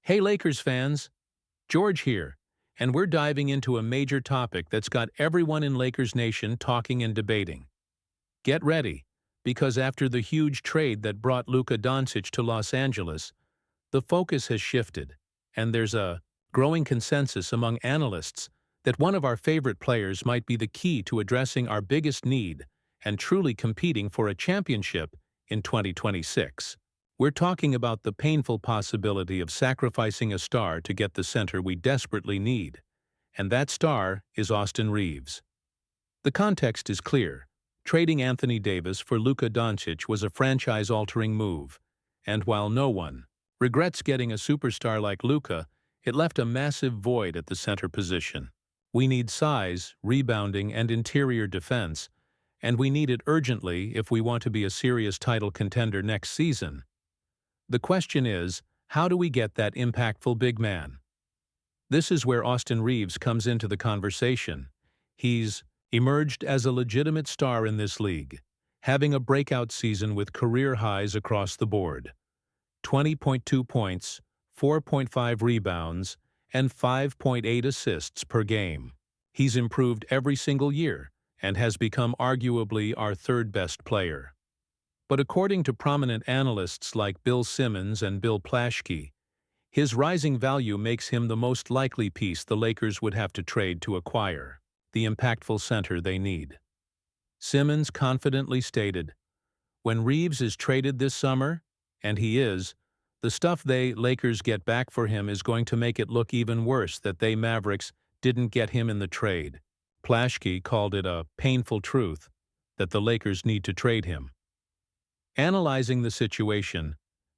Hey Lakers fans, George here, and we're diving into a major topic that's got everyone in Lakers Nation talking and debating. Get ready, because after the huge trade that brought Luka Doncic to Los Angeles, the focus has shifted, and there's a growing consensus among analysts that one of our favorite players might be the key to addressing our biggest need and truly competing for a championship in 2026. We're talking about the painful possibility of sacrificing a star to get the center we desperately need, and that star is Austin Reaves. The context is clear. Trading Anthony Davis for Luka Doncic was a franchise-altering move, and while no one regrets getting a superstar like Luka, it left a massive void at the center position. We need size, rebounding, and interior defense, and we need it urgently if we want to be a serious title contender next season. The question is, how do we get that impactful big man? This is where Austin Reaves comes into the conversation. He's emerged as a legitimate star in this league, having a breakout season with career highs across the board. 20.2 points, 4.5 rebounds, and 5.8 assists per game. He's improved every single year and has become arguably our third-best player. But according to prominent analysts like Bill Simmons and Bill Plaschke, his rising value makes him the most likely piece the Lakers would have to trade to acquire the impactful center they need. Simmons confidently stated, "When Reaves is traded this summer, and he is, the stuff they Lakers get back for him is going to make it look even worse that they Mavericks didn't get him in the trade." Plaschke called it a painful truth that the Lakers need to trade him. Analyzing the situation,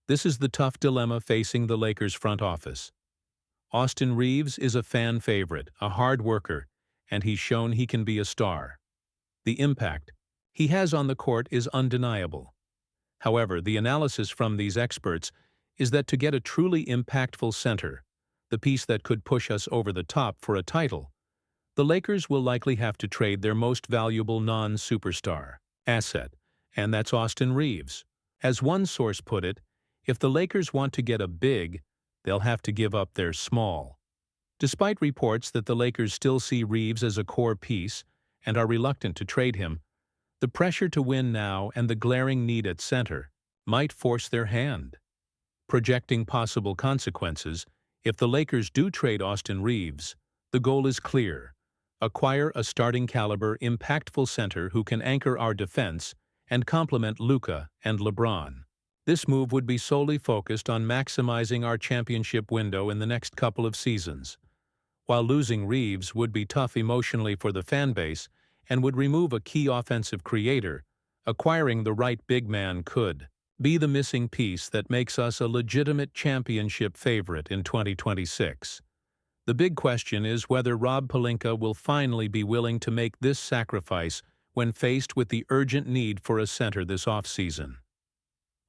this is the tough dilemma facing the Lakers front office. Austin Reaves is a fan favorite, a hard worker, and he's shown he can be a star. The impact he has on the court is undeniable. However, the analysis from these experts is that to get a truly impactful center, the piece that could push us over the top for a title, the Lakers will likely have to trade their most valuable non-superstar asset, and that's Austin Reaves. As one source put it, if the Lakers want to get a big, they'll have to give up their small. Despite reports that the Lakers still see Reaves as a core piece and are reluctant to trade him, the pressure to win now and the glaring need at center might force their hand. Projecting possible consequences, if the Lakers do trade Austin Reaves, the goal is clear: acquire a starting-caliber, impactful center who can anchor our defense and complement Luka and LeBron. This move would be solely focused on maximizing our championship window in the next couple of seasons. While losing Reaves would be tough emotionally for the fan base and would remove a key offensive creator, acquiring the right big man could be the missing piece that makes us a legitimate championship favorite in 2026. The big question is whether Rob Pelinka will finally be willing to make this sacrifice when faced with the urgent need for a center this offseason.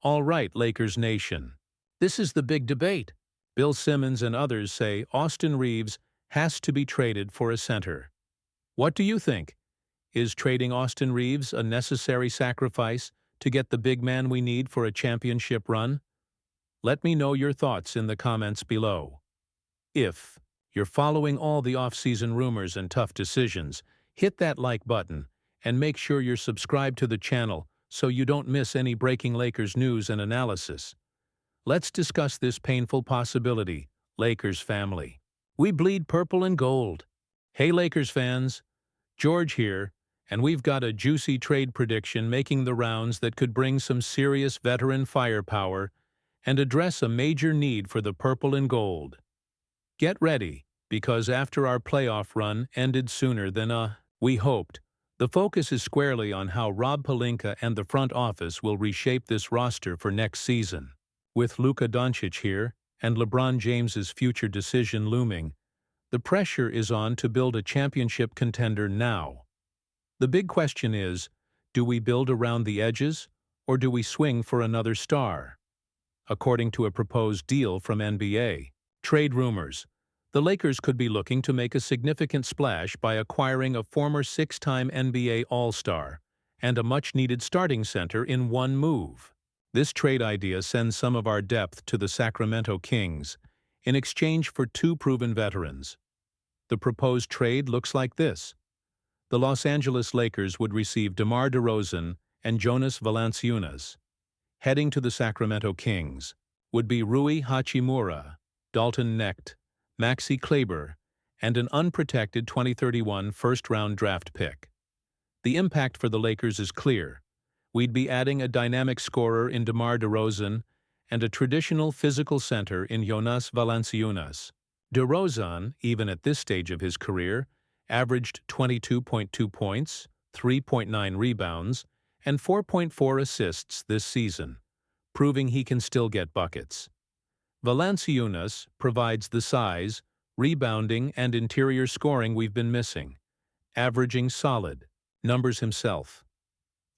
All right, Lakers Nation. This is the big debate. Bill Simmons and others say Austin Reaves has to be traded for a center. What do you think? Is trading Austin Reaves a necessary sacrifice to get the big man we need for a championship run? Let me know your thoughts in the comments below. If you're following all the off-season rumors and tough decisions, hit that like button and make sure you're subscribed to the channel so you don't miss any breaking Lakers news and analysis. Let's discuss this painful possibility, Lakers family. We bleed purple and gold. Hey Lakers fans, George here, and we've got a juicy trade prediction making the rounds that could bring some serious veteran firepower and address a major need for the purple and gold. Get ready, because after our playoff run ended sooner than we hoped, the focus is squarely on how Rob Pelinka and the front office will reshape this roster for next season. With Luka Doncic here and LeBron James's future decision looming, the pressure is on to build a championship contender now. The big question is, do we build around the edges, or do we swing for another star? According to a proposed deal from NBA trade rumors, the Lakers could be looking to make a significant splash by acquiring a former six-time NBA All-Star and a much-needed starting center in one move. This trade idea sends some of our depth to the Sacramento Kings, in exchange for two proven veterans. The proposed trade looks like this. The Los Angeles Lakers would receive DeMar DeRozan and Jonas Valanciunas. Heading to the Sacramento Kings would be Rui Hachimura, Dalton Knecht, Maxi Kleber, and an unprotected 2031 first-round draft pick. The impact for the Lakers is clear. We'd be adding a dynamic scorer in DeMar DeRozan and a traditional physical center in Jonas Valanciunas. DeRozan, even at this stage of his career, averaged 22.2 points, 3.9 rebounds, and 4.4 assists this season, proving he can still get buckets. Valanciunas provides the size, rebounding, and interior scoring we've been missing, averaging solid numbers himself.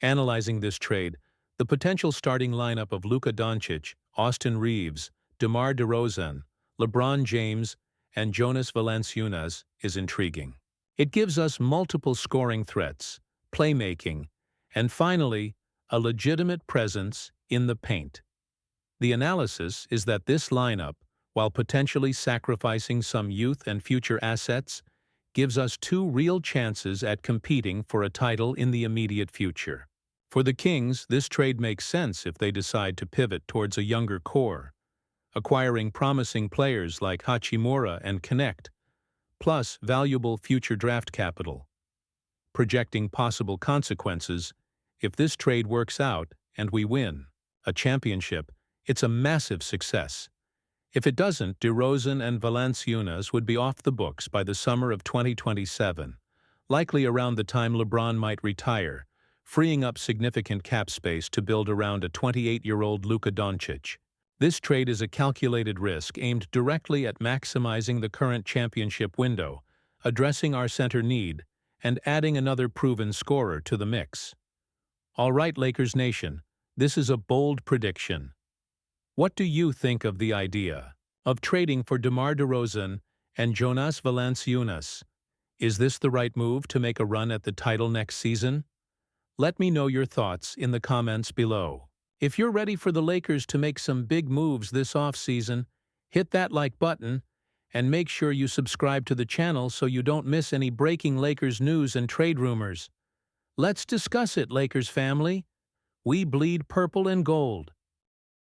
Analyzing this trade, the potential starting lineup of Luka Doncic, Austin Reaves, DeMar DeRozan, LeBron James, and Jonas Valanciunas is intriguing. It gives us multiple scoring threats, playmaking, and finally, a legitimate presence in the paint. The analysis is that this lineup, while potentially sacrificing some youth and future assets, gives us two real chances at competing for a title in the immediate future. For the Kings, this trade makes sense if they decide to pivot towards a younger core, acquiring promising players like Hachimura and Knecht, plus valuable future draft capital. Projecting possible consequences, if this trade works out and we win a championship, it's a massive success. If it doesn't, DeRozan and Valanciunas would be off the books by the summer of 2027, likely around the time LeBron might retire, freeing up significant cap space to build around a 28-year-old Luka Doncic. This trade is a calculated risk aimed directly at maximizing the current championship window, addressing our center need, and adding another proven scorer to the mix. All right, Lakers Nation, this is a bold prediction. What do you think of the idea of trading for DeMar DeRozan and Jonas Valanciunas? Is this the right move to make a run at the title next season? Let me know your thoughts in the comments below. If you're ready for the Lakers to make some big moves this offseason, hit that like button and make sure you subscribe to the channel so you don't miss any breaking Lakers news and trade rumors. Let's discuss it, Lakers family. We bleed purple and gold.